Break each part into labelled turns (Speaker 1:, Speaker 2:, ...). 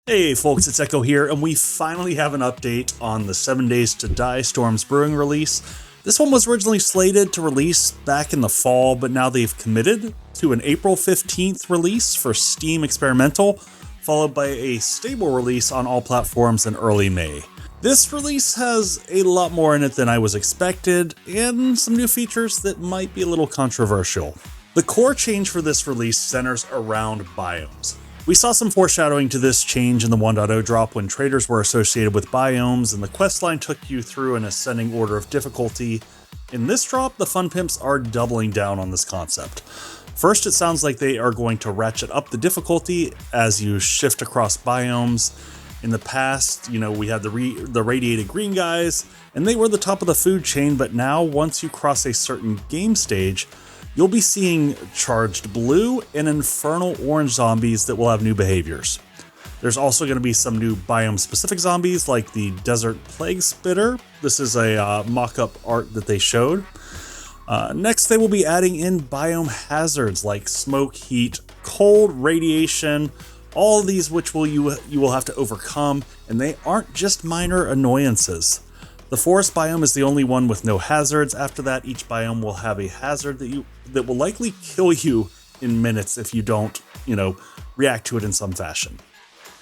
Speaker 1: Hey folks, it's Echo here, and we finally have an update on the 7 Days to Die Storms Brewing release. This one was originally slated to release back in the fall, but now they've committed to an April 15th release for Steam Experimental, followed by a stable release on all platforms in early May. This release has a lot more in it than I was expected, and some new features that might be a little controversial. The core change for this release centers around biomes. We saw some foreshadowing to this change in the 1.0 drop when traders were associated with biomes and the questline took you through an ascending order of difficulty. In this drop, the Fun Pimps are doubling down on this concept. First, it sounds like they are going to ratchet up the difficulty as you shift across biomes. In the past, we had the radiated green guys, and they were the top of the food chain, but now once you cross a certain game stage, you'll be seeing charged blue and infernal orange zombies that will have new behaviors. There's also going to be some new biome-specific zombies like the Desert Plague Spitter. This is a mock-up art that they showed. Next, they will be adding in biome hazards like smoke, heat, cold, radiation, all of these which you will have to overcome, and they aren't just minor annoyances. The forest biome is the only one with no hazards. After that, each biome will have a hazard that will likely kill you in minutes if you don't, react to it in some fashion.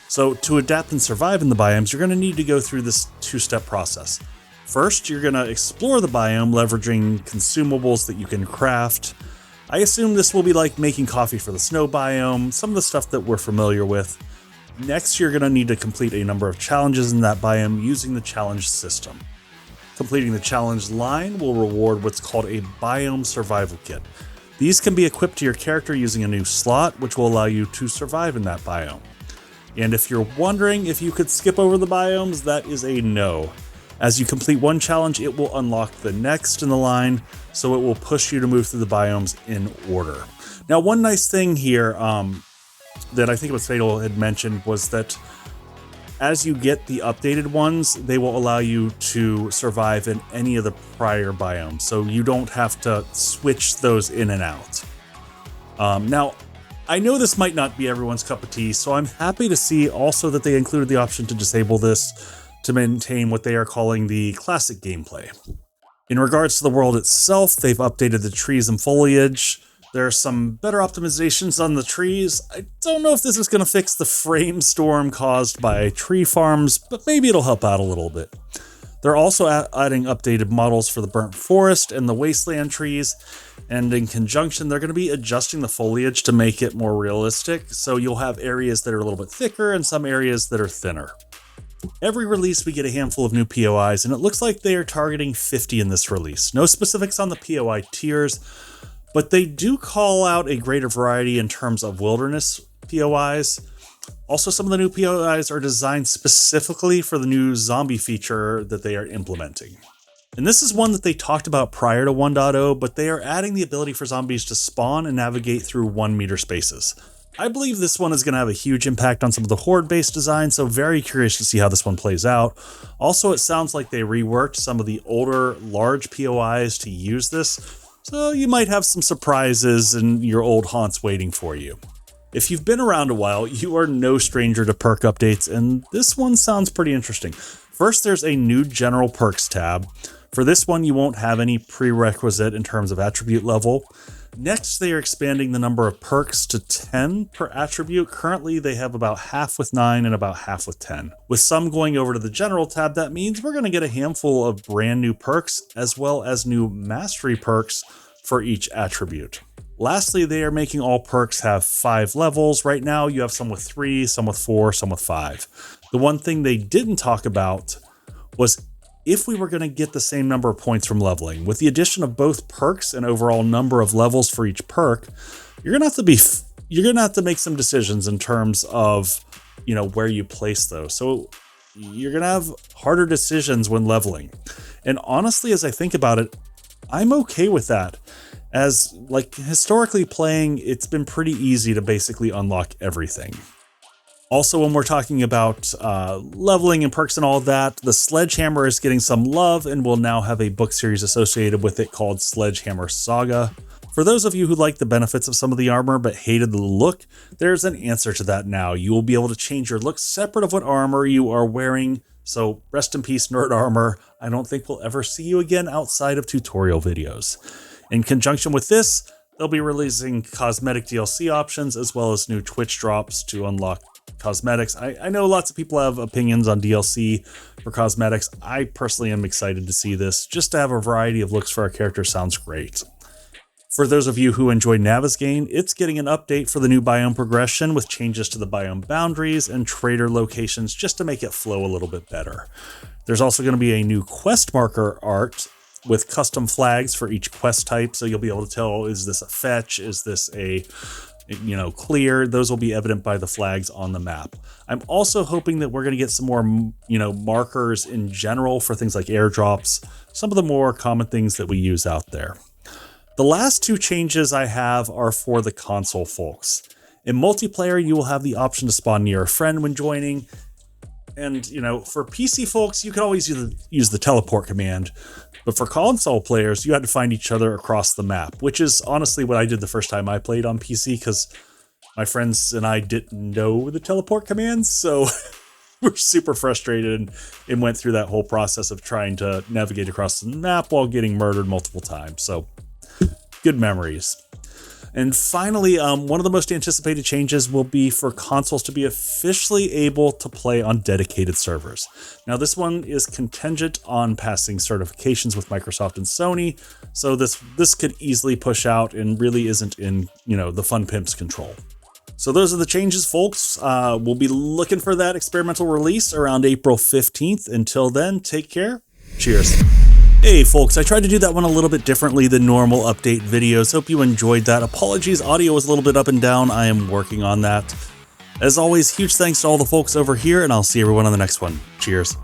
Speaker 1: So to adapt and survive in the biomes, you're going to need to go through this two-step process. First, you're going to explore the biome, leveraging consumables that you can craft. I assume this will be like making coffee for the snow biome, some of the stuff that we're familiar with. Next, you're going to need to complete a number of challenges in that biome using the challenge system. Completing the challenge line will reward what's called a Biome Survival Kit. These can be equipped to your character using a new slot, which will allow you to survive in that biome. And if you're wondering if you could skip over the biomes, that is a no. As you complete one challenge, it will unlock the next in the line, so it will push you to move through the biomes in order. Now, one nice thing here that I think it was Fatal had mentioned was that as you get the updated ones, they will allow you to survive in any of the prior biomes, so you don't have to switch those in and out. Now, I know this might not be everyone's cup of tea, so I'm happy to see also that they included the option to disable this to maintain what they are calling the classic gameplay. In regards to the world itself, they've updated the trees and foliage. There are some better optimizations on the trees. I don't know if this is going to fix the frame storm caused by tree farms, but maybe it'll help out a little bit. They're also adding updated models for the burnt forest and the wasteland trees, and in conjunction, they're going to be adjusting the foliage to make it more realistic, so you'll have areas that are a little bit thicker and some areas that are thinner. Every release we get a handful of new POIs, and it looks like they are targeting 50 in this release. No specifics on the POI tiers, but they do call out a greater variety in terms of wilderness POIs. Also, some of the new POIs are designed specifically for the new zombie feature that they are implementing. And this is one that they talked about prior to 1.0, but they are adding the ability for zombies to spawn and navigate through 1 meter spaces. I believe this one is going to have a huge impact on some of the horde-based design, so very curious to see how this one plays out. Also, it sounds like they reworked some of the older, large POIs to use this, so you might have some surprises in your old haunts waiting for you. If you've been around a while, you are no stranger to perk updates, and this one sounds pretty interesting. First, there's a new general perks tab. For this one, you won't have any prerequisite in terms of attribute level. Next, they are expanding the number of perks to 10 per attribute. Currently, they have about half with 9 and about half with 10. With some going over to the general tab, that means we're going to get a handful of brand new perks as well as new mastery perks for each attribute. Lastly, they are making all perks have 5 levels. Right now, you have some with 3, some with 4, some with 5. The one thing they didn't talk about was if we were going to get the same number of points from leveling. With the addition of both perks and overall number of levels for each perk, you're going to have to make some decisions in terms of, where you place those. So you're going to have harder decisions when leveling. And honestly, as I think about it, I'm okay with that. As historically playing, it's been pretty easy to basically unlock everything. Also, when we're talking about leveling and perks and all that, the Sledgehammer is getting some love and will now have a book series associated with it called Sledgehammer Saga. For those of you who like the benefits of some of the armor but hated the look, there's an answer to that now. You will be able to change your look separate of what armor you are wearing. So rest in peace, Nerd Armor. I don't think we'll ever see you again outside of tutorial videos. In conjunction with this, they'll be releasing cosmetic DLC options as well as new Twitch drops to unlock cosmetics. I know lots of people have opinions on DLC for cosmetics. I personally am excited to see this. Just to have a variety of looks for our characters sounds great. For those of you who enjoy Navezgane, it's getting an update for the new biome progression with changes to the biome boundaries and trader locations just to make it flow a little bit better. There's also going to be a new quest marker art with custom flags for each quest type, so you'll be able to tell, is this a fetch, is this a clear? Those will be evident by the flags on the map. I'm also hoping that we're going to get some more, markers in general for things like airdrops, some of the more common things that we use out there. The last two changes I have are for the console folks. In multiplayer, you will have the option to spawn near a friend when joining. And, for PC folks, you can always use the teleport command. But for console players, you had to find each other across the map, which is honestly what I did the first time I played on PC, because my friends and I didn't know the teleport commands, so we're super frustrated and went through that whole process of trying to navigate across the map while getting murdered multiple times. So good memories. And finally, one of the most anticipated changes will be for consoles to be officially able to play on dedicated servers. Now, this one is contingent on passing certifications with Microsoft and Sony, so this could easily push out and really isn't in, the fun pimp's control. So those are the changes, folks. We'll be looking for that experimental release around April 15th. Until then, take care. Cheers. Hey folks, I tried to do that one a little bit differently than normal update videos. Hope you enjoyed that. Apologies, audio was a little bit up and down. I am working on that. As always, huge thanks to all the folks over here, and I'll see everyone on the next one. Cheers.